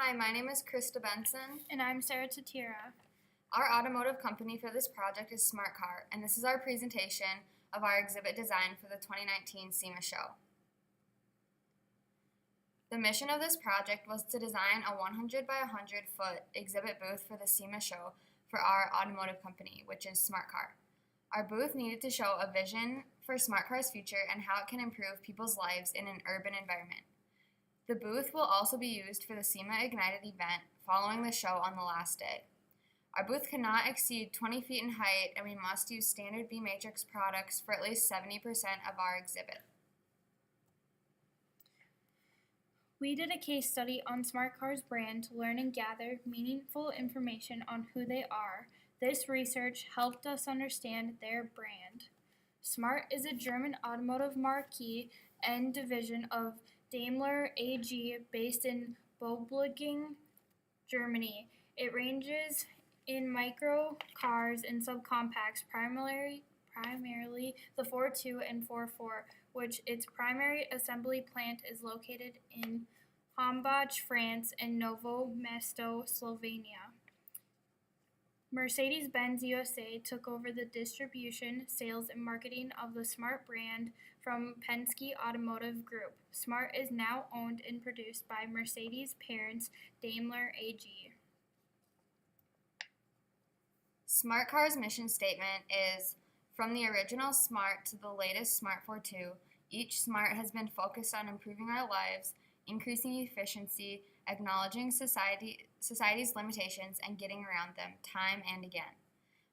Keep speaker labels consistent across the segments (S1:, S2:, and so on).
S1: Hi, my name is Christa Benson.
S2: And I'm Sara Titera.
S1: Our automotive company for this project is Smart Car, and this is our presentation of our exhibit design for the 2019 SEMA show. The mission of this project was to design a 100 by 100 foot exhibit booth for the SEMA show for our automotive company, which is Smart Car. Our booth needed to show a vision for Smart Car's future and how it can improve people's lives in an urban environment. The booth will also be used for the SEMA Ignited event following the show on the last day. Our booth cannot exceed 20 feet in height, and we must use standard beMatrix products for at least 70% of our exhibit.
S2: We did a case study on Smart Car's brand to learn and gather meaningful information on who they are. This research helped us understand their brand. Smart is a German automotive marque and division of Daimler AG based in Böblingen, Germany. It ranges in micro cars and subcompacts, primarily the 4.2 and 4.4, which its primary assembly plant is located in Hambach, France, and Novo Mesto, Slovenia. Mercedes-Benz USA took over the distribution, sales, and marketing of the Smart brand from Penske Automotive Group. Smart is now owned and produced by Mercedes parents Daimler AG.
S1: Smart Car's mission statement is, from the original Smart to the latest Smart 4.2, each Smart has been focused on improving our lives, increasing efficiency, acknowledging society's limitations, and getting around them time and again.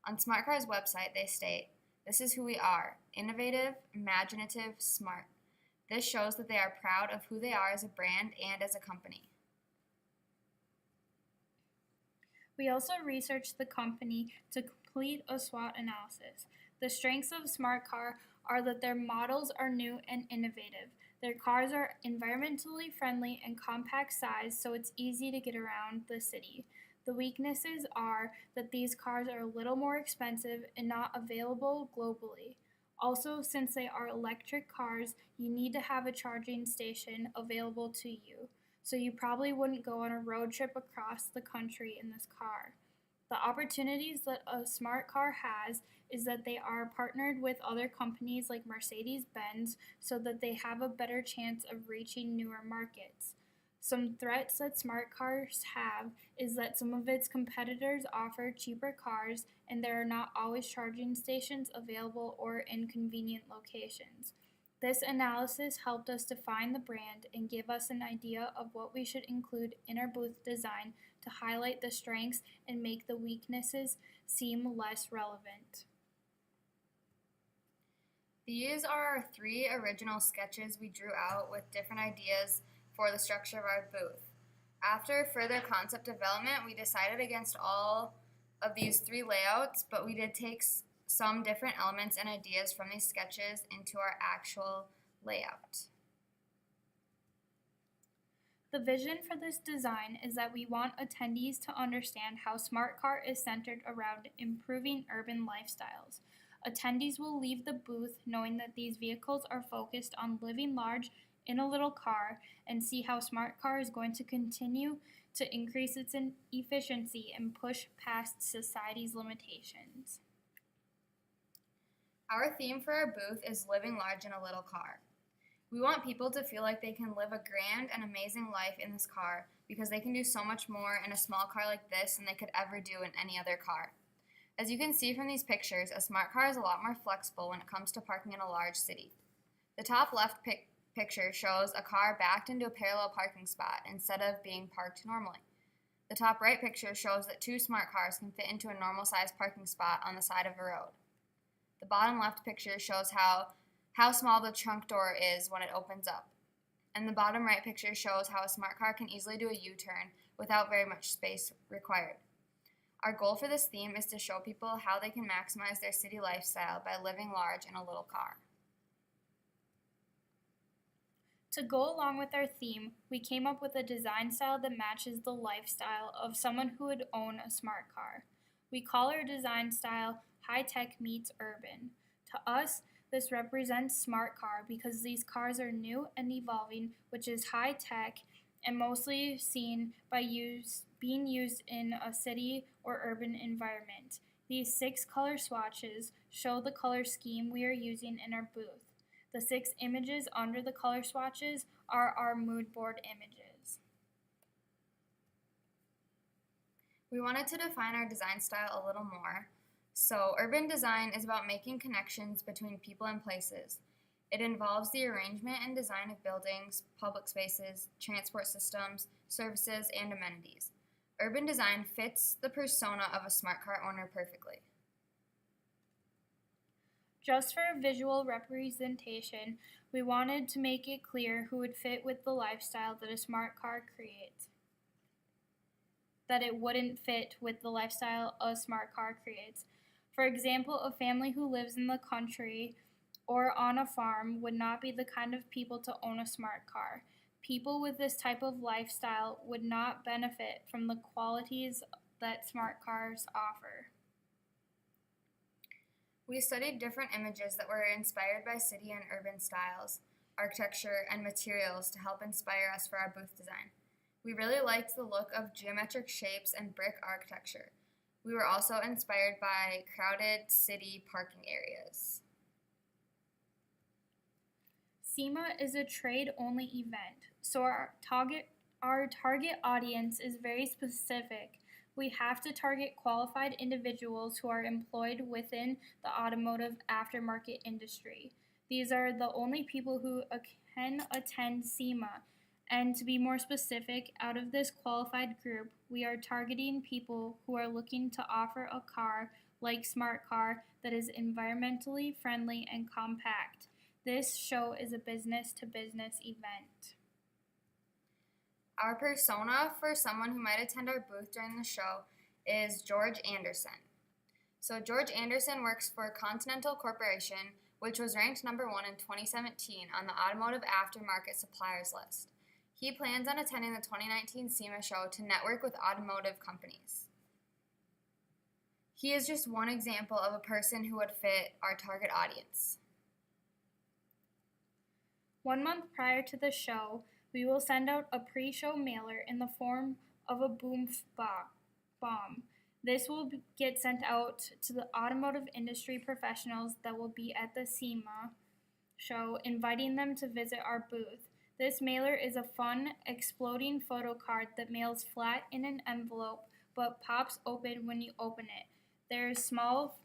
S1: On Smart Car's website, they state, "This is who we are, innovative, imaginative, smart." This shows that they are proud of who they are as a brand and as a company.
S2: We also researched the company to complete a SWOT analysis. The strengths of Smart Car are that their models are new and innovative. Their cars are environmentally friendly and compact size, so it's easy to get around the city. The weaknesses are that these cars are a little more expensive and not available globally. Also, since they are electric cars, you need to have a charging station available to you, so you probably wouldn't go on a road trip across the country in this car. The opportunities that a Smart Car has is that they are partnered with other companies like Mercedes-Benz so that they have a better chance of reaching newer markets. Some threats that Smart Cars have is that some of its competitors offer cheaper cars and there are not always charging stations available or in convenient locations. This analysis helped us define the brand and give us an idea of what we should include in our booth design to highlight the strengths and make the weaknesses seem less relevant.
S1: These are our 3 original sketches we drew out with different ideas for the structure of our booth. After further concept development, we decided against all of these 3 layouts, but we did take some different elements and ideas from these sketches into our actual layout.
S2: The vision for this design is that we want attendees to understand how Smart Car is centered around improving urban lifestyles. Attendees will leave the booth knowing that these vehicles are focused on living large in a little car and see how Smart Car is going to continue to increase its efficiency and push past society's limitations.
S1: Our theme for our booth is living large in a little car. We want people to feel like they can live a grand and amazing life in this car because they can do so much more in a small car like this than they could ever do in any other car. As you can see from these pictures, a Smart Car is a lot more flexible when it comes to parking in a large city. The top left picture shows a car backed into a parallel parking spot instead of being parked normally. The top right picture shows that 2 Smart Cars can fit into a normal-sized parking spot on the side of a road. The bottom left picture shows how small the trunk door is when it opens up. And the bottom right picture shows how a Smart Car can easily do a U-turn without very much space required. Our goal for this theme is to show people how they can maximize their city lifestyle by living large in a little car.
S2: To go along with our theme, we came up with a design style that matches the lifestyle of someone who would own a Smart Car. We call our design style high-tech meets urban. To us, this represents Smart Car because these cars are new and evolving, which is high-tech and mostly seen by being used in a city or urban environment. These 6 color swatches show the color scheme we are using in our booth. The 6 images under the color swatches are our mood board images.
S1: We wanted to define our design style a little more. So, urban design is about making connections between people and places. It involves the arrangement and design of buildings, public spaces, transport systems, services, and amenities. Urban design fits the persona of a smart car owner perfectly.
S2: Just for visual representation, we wanted to make it clear who would fit with the lifestyle that a smart car creates. That it wouldn't fit with the lifestyle a smart car creates. For example, a family who lives in the country or on a farm would not be the kind of people to own a smart car. People with this type of lifestyle would not benefit from the qualities that smart cars offer.
S1: We studied different images that were inspired by city and urban styles, architecture, and materials to help inspire us for our booth design. We really liked the look of geometric shapes and brick architecture. We were also inspired by crowded city parking areas.
S2: SEMA is a trade-only event, so our target audience is very specific. We have to target qualified individuals who are employed within the automotive aftermarket industry. These are the only people who can attend SEMA. And to be more specific, out of this qualified group, we are targeting people who are looking to offer a car like Smart Car that is environmentally friendly and compact. This show is a business-to-business event.
S1: Our persona for someone who might attend our booth during the show is George Anderson. So George Anderson works for Continental Corporation, which was ranked number 1 in 2017 on the Automotive Aftermarket Suppliers list. He plans on attending the 2019 SEMA show to network with automotive companies. He is just one example of a person who would fit our target audience.
S2: 1 month prior to the show, we will send out a pre-show mailer in the form of a bomb. This will get sent out to the automotive industry professionals that will be at the SEMA show, inviting them to visit our booth. This mailer is a fun, exploding photo card that mails flat in an envelope but pops open when you open it. There is small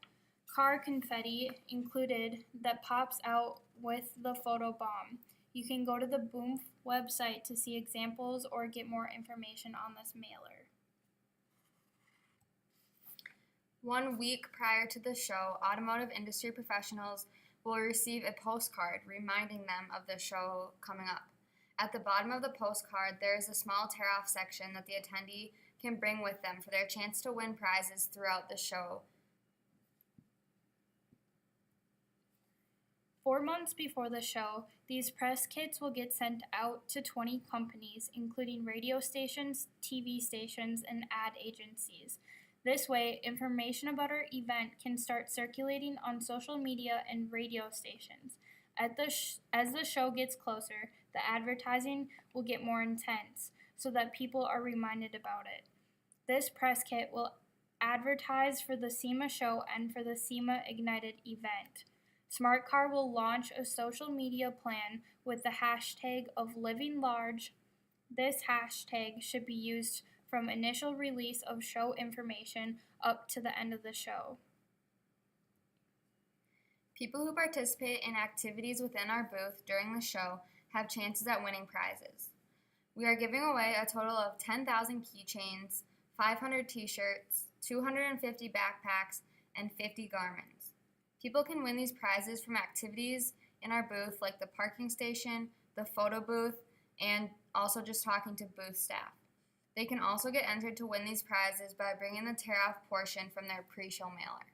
S2: car confetti included that pops out with the photo bomb. You can go to the Boom website to see examples or get more information on this mailer.
S1: 1 week prior to the show, automotive industry professionals will receive a postcard reminding them of the show coming up. At the bottom of the postcard, there is a small tear-off section that the attendee can bring with them for their chance to win prizes throughout the show.
S2: 4 months before the show, these press kits will get sent out to 20 companies, including radio stations, TV stations, and ad agencies. This way, information about our event can start circulating on social media and radio stations. As the show gets closer, the advertising will get more intense so that people are reminded about it. This press kit will advertise for the SEMA show and for the SEMA Ignited event. Smart Car will launch a social media plan with the hashtag of Living Large. This hashtag should be used from initial release of show information up to the end of the show.
S1: People who participate in activities within our booth during the show have chances at winning prizes. We are giving away a total of 10,000 keychains, 500 t-shirts, 250 backpacks, and 50 garments. People can win these prizes from activities in our booth like the parking station, the photo booth, and also just talking to booth staff. They can also get entered to win these prizes by bringing the tear-off portion from their pre-show mailer.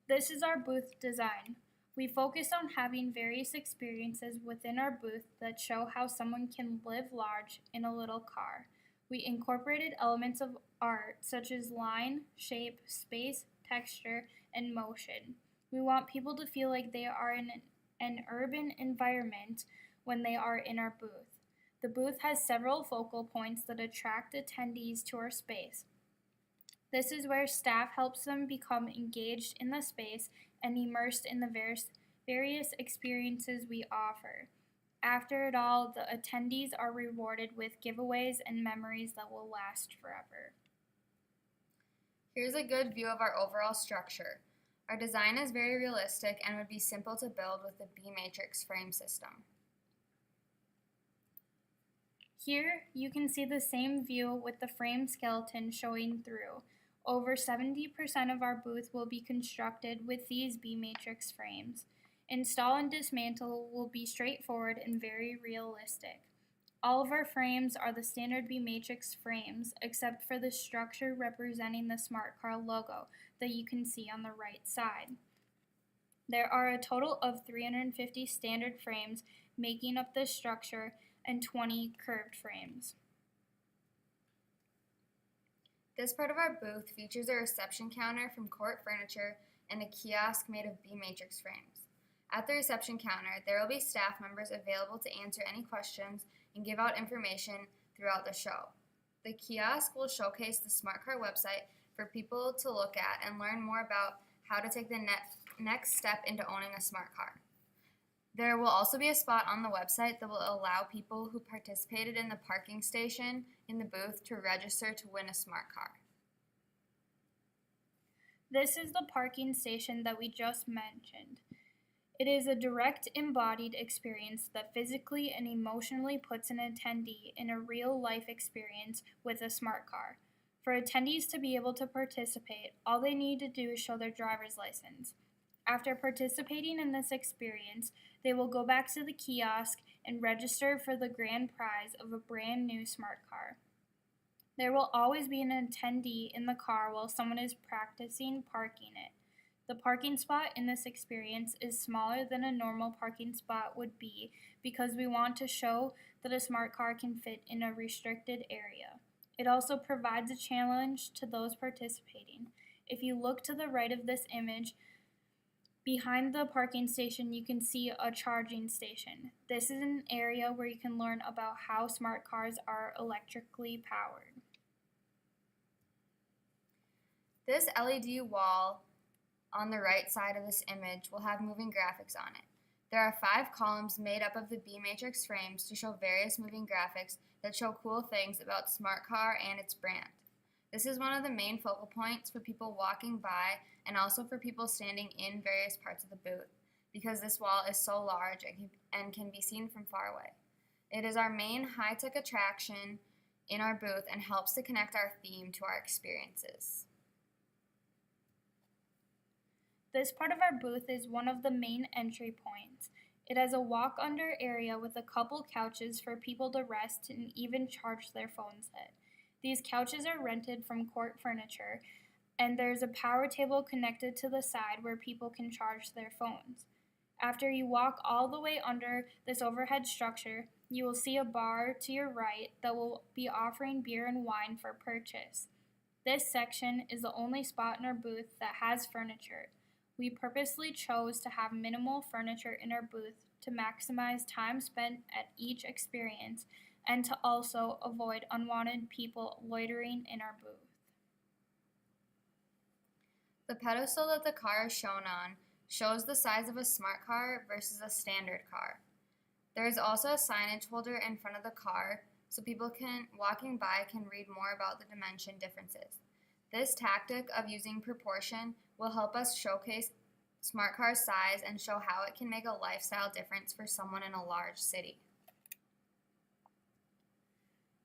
S2: This is our booth design. We focus on having various experiences within our booth that show how someone can live large in a little car. We incorporated elements of art such as line, shape, space, texture, and motion. We want people to feel like they are in an urban environment when they are in our booth. The booth has several focal points that attract attendees to our space. This is where staff helps them become engaged in the space and immersed in the various experiences we offer. After it all, the attendees are rewarded with giveaways and memories that will last forever.
S1: Here's a good view of our overall structure. Our design is very realistic and would be simple to build with the beMatrix frame system.
S2: Here, you can see the same view with the frame skeleton showing through. Over 70% of our booth will be constructed with these beMatrix frames. Install and dismantle will be straightforward and very realistic. All of our frames are the standard beMatrix frames, except for the structure representing the Smart Car logo that you can see on the right side. There are a total of 350 standard frames making up this structure and 20 curved frames.
S1: This part of our booth features a reception counter from Court Furniture and a kiosk made of beMatrix frames. At the reception counter, there will be staff members available to answer any questions and give out information throughout the show. The kiosk will showcase the Smart Car website for people to look at and learn more about how to take the next step into owning a smart car. There will also be a spot on the website that will allow people who participated in the parking station in the booth to register to win a smart car.
S2: This is the parking station that we just mentioned. It is a direct embodied experience that physically and emotionally puts an attendee in a real-life experience with a smart car. For attendees to be able to participate, all they need to do is show their driver's license. After participating in this experience, they will go back to the kiosk and register for the grand prize of a brand new smart car. There will always be an attendee in the car while someone is practicing parking it. The parking spot in this experience is smaller than a normal parking spot would be because we want to show that a smart car can fit in a restricted area. It also provides a challenge to those participating. If you look to the right of this image, behind the parking station, you can see a charging station. This is an area where you can learn about how smart cars are electrically powered.
S1: This LED wall on the right side of this image will have moving graphics on it. There are 5 columns made up of the beMatrix frames to show various moving graphics that show cool things about Smart Car and its brand. This is one of the main focal points for people walking by and also for people standing in various parts of the booth, because this wall is so large and can be seen from far away. It is our main high-tech attraction in our booth and helps to connect our theme to our experiences.
S2: This part of our booth is one of the main entry points. It has a walk-under area with a couple couches for people to rest and even charge their phones at. These couches are rented from Court Furniture, and there's a power table connected to the side where people can charge their phones. After you walk all the way under this overhead structure, you will see a bar to your right that will be offering beer and wine for purchase. This section is the only spot in our booth that has furniture. We purposely chose to have minimal furniture in our booth to maximize time spent at each experience and to also avoid unwanted people loitering in our booth.
S1: The pedestal that the car is shown on shows the size of a smart car versus a standard car. There is also a signage holder in front of the car so people walking by can read more about the dimension differences. This tactic of using proportion will help us showcase smart car's size and show how it can make a lifestyle difference for someone in a large city.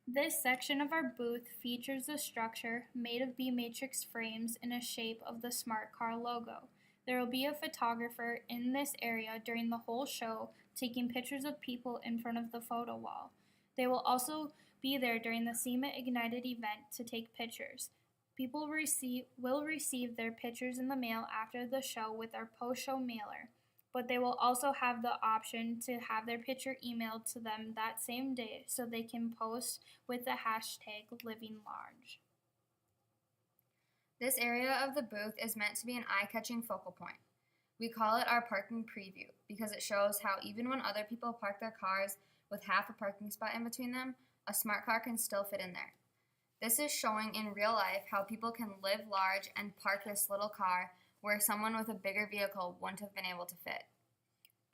S2: This section of our booth features a structure made of beMatrix frames in a shape of the Smart Car logo. There will be a photographer in this area during the whole show taking pictures of people in front of the photo wall. They will also be there during the SEMA Ignited event to take pictures. People will receive their pictures in the mail after the show with our post-show mailer, but they will also have the option to have their picture emailed to them that same day so they can post with the hashtag #LivingLarge.
S1: This area of the booth is meant to be an eye-catching focal point. We call it our parking preview because it shows how even when other people park their cars, with half a parking spot in between them, a smart car can still fit in there. This is showing in real life how people can live large and park this little car where someone with a bigger vehicle wouldn't have been able to fit.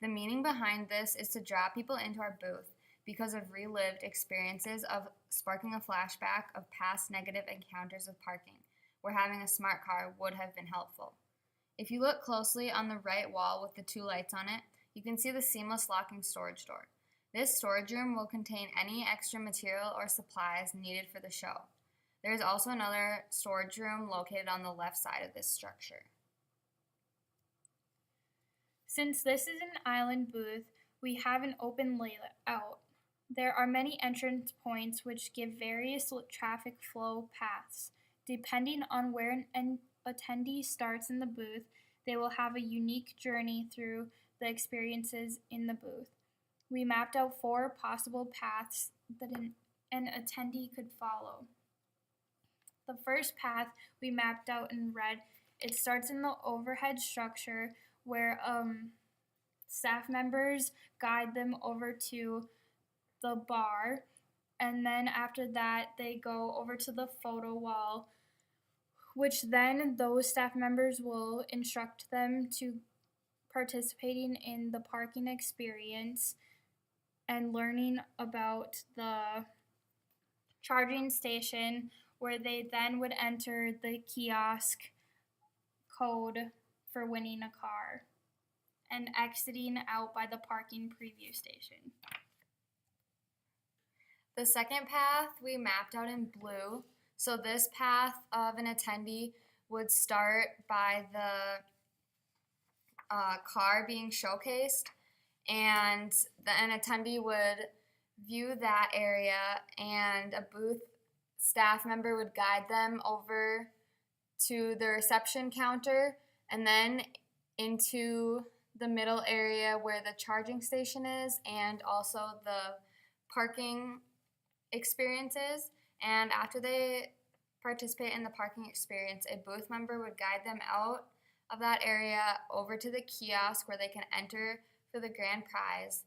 S1: The meaning behind this is to draw people into our booth because of relived experiences of sparking a flashback of past negative encounters with parking, where having a smart car would have been helpful. If you look closely on the right wall with the two lights on it, you can see the seamless locking storage door. This storage room will contain any extra material or supplies needed for the show. There is also another storage room located on the left side of this structure.
S2: Since this is an island booth, we have an open layout. There are many entrance points which give various traffic flow paths. Depending on where an attendee starts in the booth, they will have a unique journey through the experiences in the booth. We mapped out 4 possible paths that an attendee could follow. The first path we mapped out in red. It starts in the overhead structure where staff members guide them over to the bar, and then after that they go over to the photo wall, which then those staff members will instruct them to participating in the parking experience and learning about the charging station, where they then would enter the kiosk code for winning a car and exiting out by the parking preview station.
S1: The second path we mapped out in blue. So this path of an attendee would start by the car being showcased, and an attendee would view that area, and a booth staff member would guide them over to the reception counter and then into the middle area where the charging station is and also the parking experiences. And after they participate in the parking experience, a booth member would guide them out of that area over to the kiosk where they can enter for the grand prize.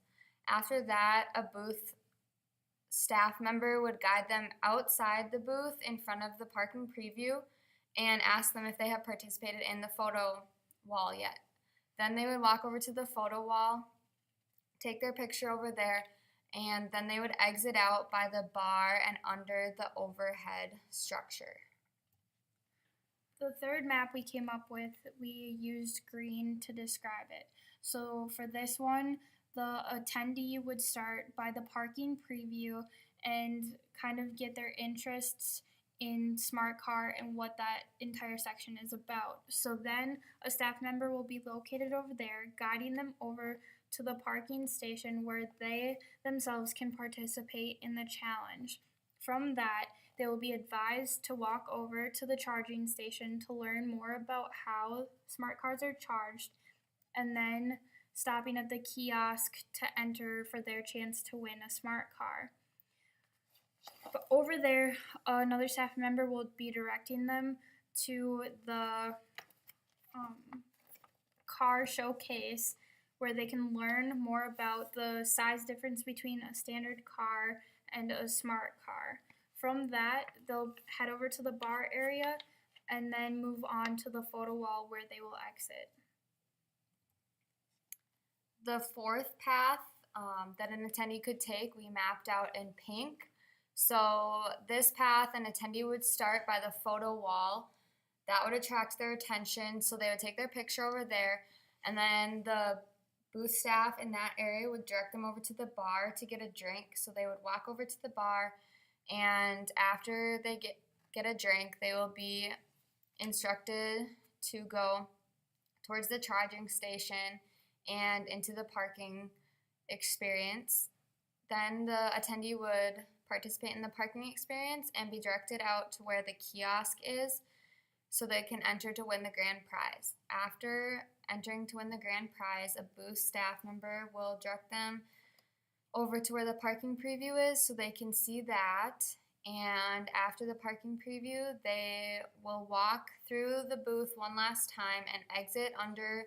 S1: After that, a booth staff member would guide them outside the booth in front of the parking preview and ask them if they have participated in the photo wall yet. Then they would walk over to the photo wall, take their picture over there, and then they would exit out by the bar and under the overhead structure.
S2: The third map we came up with, we used green to describe it. So for this one, the attendee would start by the parking preview and kind of get their interests in smart car and what that entire section is about. So then a staff member will be located over there, guiding them over to the parking station where they themselves can participate in the challenge. From that, they will be advised to walk over to the charging station to learn more about how smart cars are charged, and then stopping at the kiosk to enter for their chance to win a smart car. But over there, another staff member will be directing them to the car showcase where they can learn more about the size difference between a standard car and a smart car. From that, they'll head over to the bar area and then move on to the photo wall where they will exit.
S1: The fourth path that an attendee could take, we mapped out in pink. So this path, an attendee would start by the photo wall. That would attract their attention, so they would take their picture over there, and then the booth staff in that area would direct them over to the bar to get a drink. So they would walk over to the bar, and after they get a drink, they will be instructed to go towards the charging station and into the parking experience. Then the attendee would participate in the parking experience and be directed out to where the kiosk is so they can enter to win the grand prize. After entering to win the grand prize, a booth staff member will direct them over to where the parking preview is so they can see that. And after the parking preview, they will walk through the booth one last time and exit under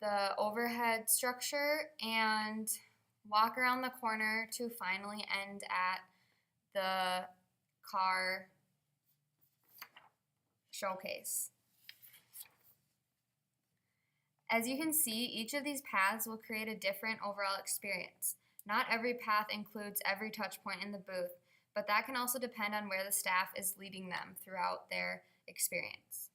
S1: the overhead structure and walk around the corner to finally end at the car showcase. As you can see, each of these paths will create a different overall experience. Not every path includes every touch point in the booth, but that can also depend on where the staff is leading them throughout their experience.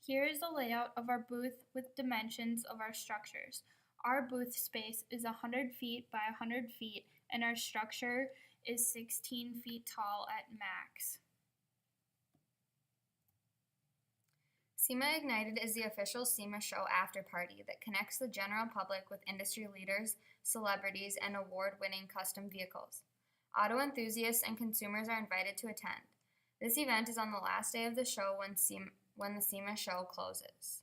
S2: Here is the layout of our booth with dimensions of our structures. Our booth space is 100 feet by 100 feet, and our structure is 16 feet tall at max.
S1: SEMA Ignited is the official SEMA show after party that connects the general public with industry leaders, celebrities, and award-winning custom vehicles. Auto enthusiasts and consumers are invited to attend. This event is on the last day of the show when the SEMA show closes.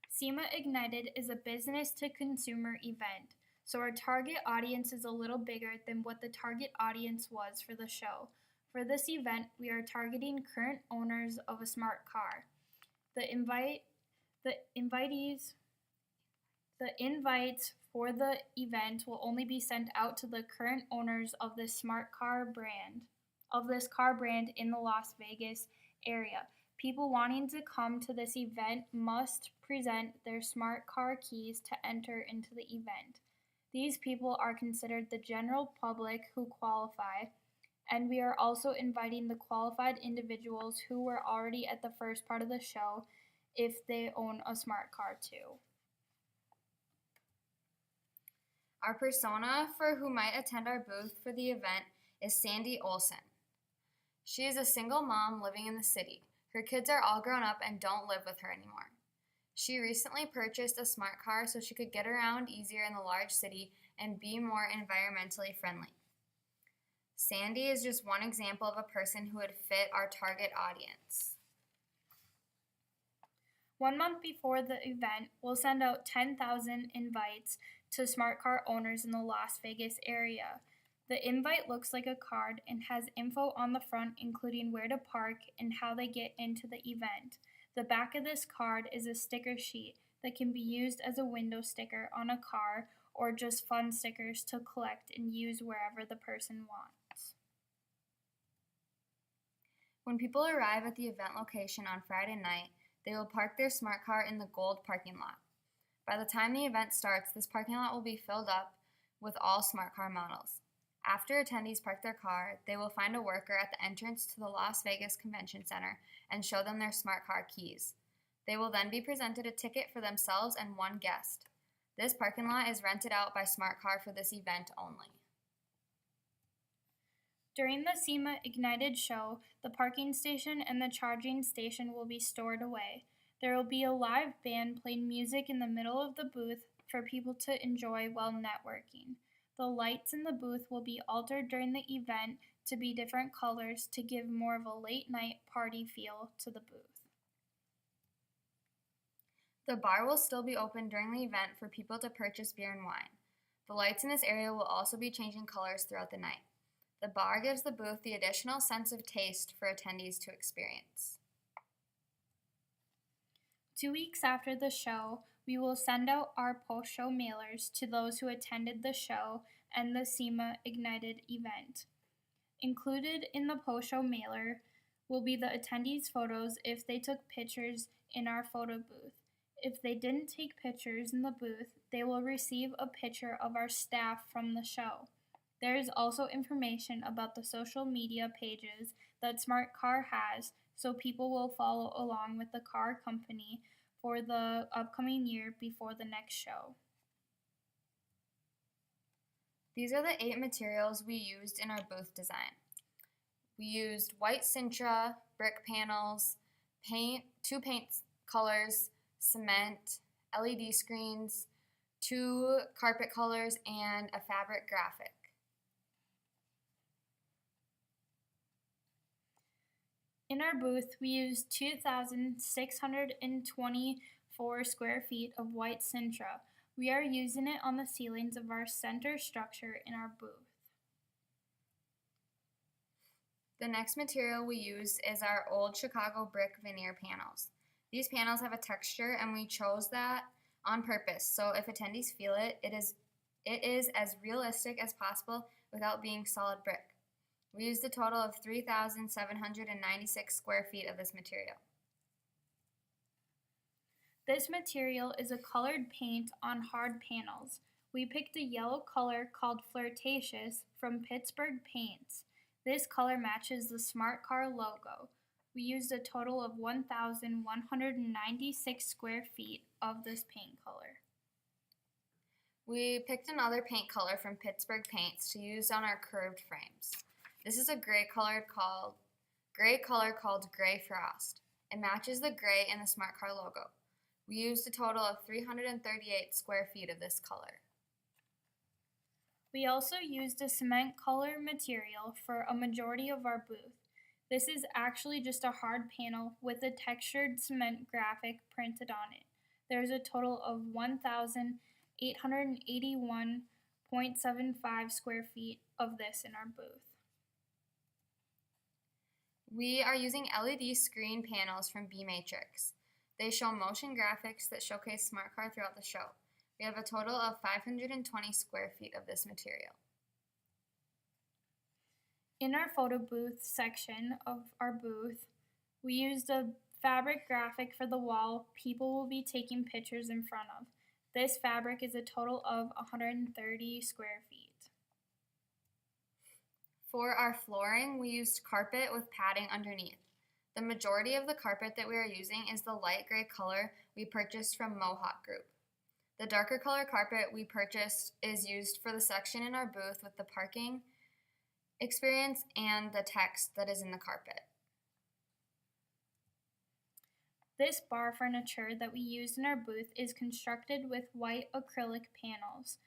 S2: SEMA Ignited is a business-to-consumer event, so our target audience is a little bigger than what the target audience was for the show. For this event, we are targeting current owners of a smart car. The invites for the event will only be sent out to the current owners of this car brand in the Las Vegas area. People wanting to come to this event must present their smart car keys to enter into the event. These people are considered the general public who qualify, and we are also inviting the qualified individuals who were already at the first part of the show if they own a smart car too.
S1: Our persona for who might attend our booth for the event is Sandy Olson. She is a single mom living in the city. Her kids are all grown up and don't live with her anymore. She recently purchased a smart car so she could get around easier in the large city and be more environmentally friendly. Sandy is just one example of a person who would fit our target audience.
S2: 1 month before the event, we'll send out 10,000 invites to smart car owners in the Las Vegas area. The invite looks like a card and has info on the front, including where to park and how they get into the event. The back of this card is a sticker sheet that can be used as a window sticker on a car or just fun stickers to collect and use wherever the person wants.
S1: When people arrive at the event location on Friday night, they will park their smart car in the gold parking lot. By the time the event starts, this parking lot will be filled up with all smart car models. After attendees park their car, they will find a worker at the entrance to the Las Vegas Convention Center and show them their smart car keys. They will then be presented a ticket for themselves and one guest. This parking lot is rented out by Smart Car for this event only.
S2: During the SEMA Ignited show, the parking station and the charging station will be stored away. There will be a live band playing music in the middle of the booth for people to enjoy while networking. The lights in the booth will be altered during the event to be different colors to give more of a late night party feel to the booth.
S1: The bar will still be open during the event for people to purchase beer and wine. The lights in this area will also be changing colors throughout the night. The bar gives the booth the additional sense of taste for attendees to experience.
S2: 2 weeks after the show, we will send out our post-show mailers to those who attended the show and the SEMA Ignited event. Included in the post-show mailer will be the attendees' photos if they took pictures in our photo booth. If they didn't take pictures in the booth, they will receive a picture of our staff from the show. There is also information about the social media pages that Smart Car has, so people will follow along with the car company for the upcoming year before the next show.
S1: These are the 8 materials we used in our booth design. We used white Sintra, brick panels, paint, 2 paint colors, cement, LED screens, 2 carpet colors, and a fabric graphic.
S2: In our booth, we used 2,624 square feet of white Sintra. We are using it on the ceilings of our center structure in our booth.
S1: The next material we use is our old Chicago brick veneer panels. These panels have a texture, and we chose that on purpose, so if attendees feel it, it is as realistic as possible without being solid brick. We used a total of 3,796 square feet of this material.
S2: This material is a colored paint on hard panels. We picked a yellow color called Flirtatious from Pittsburgh Paints. This color matches the Smart Car logo. We used a total of 1,196 square feet of this paint color.
S1: We picked another paint color from Pittsburgh Paints to use on our curved frames. This is a gray color called Gray Frost. It matches the gray in the Smart Car logo. We used a total of 338 square feet of this color.
S2: We also used a cement color material for a majority of our booth. This is actually just a hard panel with a textured cement graphic printed on it. There is a total of 1,881.75 square feet of this in our booth.
S1: We are using LED screen panels from beMatrix. They show motion graphics that showcase Smart Car throughout the show. We have a total of 520 square feet of this material.
S2: In our photo booth section of our booth, we used a fabric graphic for the wall people will be taking pictures in front of. This fabric is a total of 130 square feet.
S1: For our flooring, we used carpet with padding underneath. The majority of the carpet that we are using is the light gray color we purchased from Mohawk Group. The darker color carpet we purchased is used for the section in our booth with the parking experience and the text that is in the carpet.
S2: This bar furniture that we used in our booth is constructed with white acrylic panels.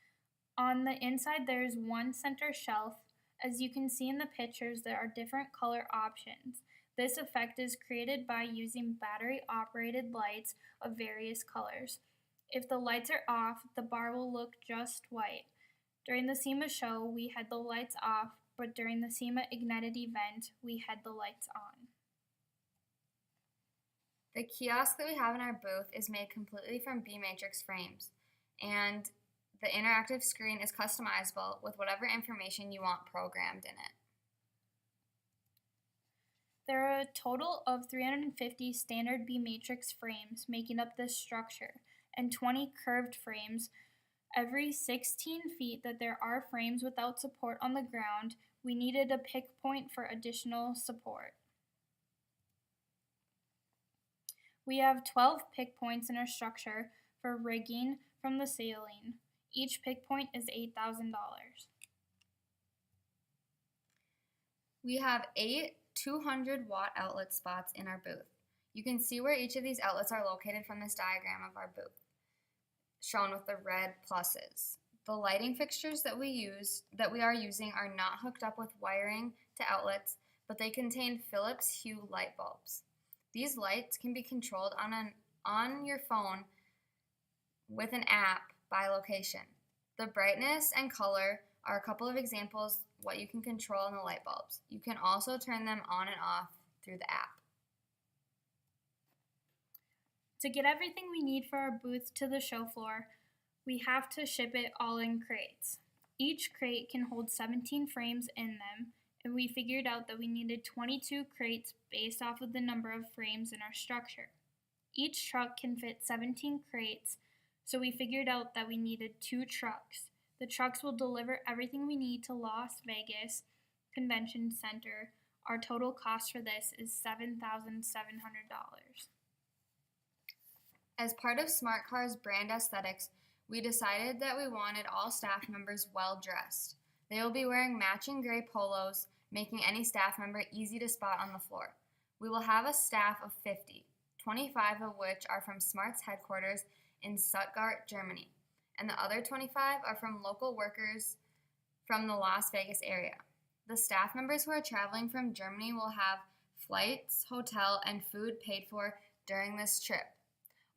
S2: On the inside there is one center shelf. As you can see in the pictures, there are different color options. This effect is created by using battery-operated lights of various colors. If the lights are off, the bar will look just white. During the SEMA show, we had the lights off, but during the SEMA Ignited event, we had the lights on.
S1: The kiosk that we have in our booth is made completely from beMatrix frames, and the interactive screen is customizable with whatever information you want programmed in it.
S2: There are a total of 350 standard beMatrix frames making up this structure, and 20 curved frames. Every 16 feet that there are frames without support on the ground, we needed a pick point for additional support. We have 12 pick points in our structure for rigging from the ceiling. Each pick point is $8,000.
S1: We have 8 200-watt outlet spots in our booth. You can see where each of these outlets are located from this diagram of our booth, shown with the red pluses. The lighting fixtures that we are using are not hooked up with wiring to outlets, but they contain Philips Hue light bulbs. These lights can be controlled on your phone with an app by location. The brightness and color are a couple of examples what you can control in the light bulbs. You can also turn them on and off through the app.
S2: To get everything we need for our booth to the show floor, we have to ship it all in crates. Each crate can hold 17 frames in them, and we figured out that we needed 22 crates based off of the number of frames in our structure. Each truck can fit 17 crates, so we figured out that we needed 2 trucks. The trucks will deliver everything we need to Las Vegas Convention Center. Our total cost for this is $7,700.
S1: As part of Smart Car's brand aesthetics, we decided that we wanted all staff members well dressed. They will be wearing matching gray polos, making any staff member easy to spot on the floor. We will have a staff of 50, 25 of which are from Smart's headquarters in Stuttgart, Germany, and the other 25 are from local workers from the Las Vegas area. The staff members who are traveling from Germany will have flights, hotel, and food paid for during this trip.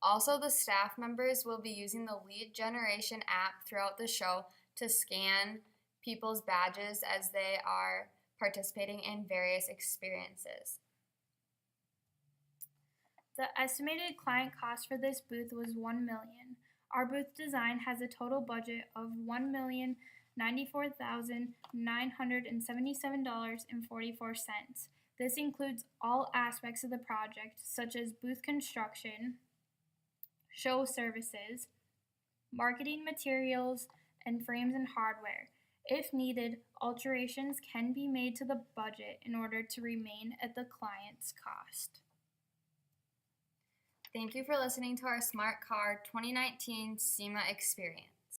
S1: Also, the staff members will be using the lead generation app throughout the show to scan people's badges as they are participating in various experiences. The
S2: The estimated client cost for this booth was $1 million. Our booth design has a total budget of $1,094,977.44. This includes all aspects of the project, such as booth construction, show services, marketing materials, and frames and hardware. If needed, alterations can be made to the budget in order to remain at the client's cost.
S1: Thank you for listening to our Smart Car 2019 SEMA experience.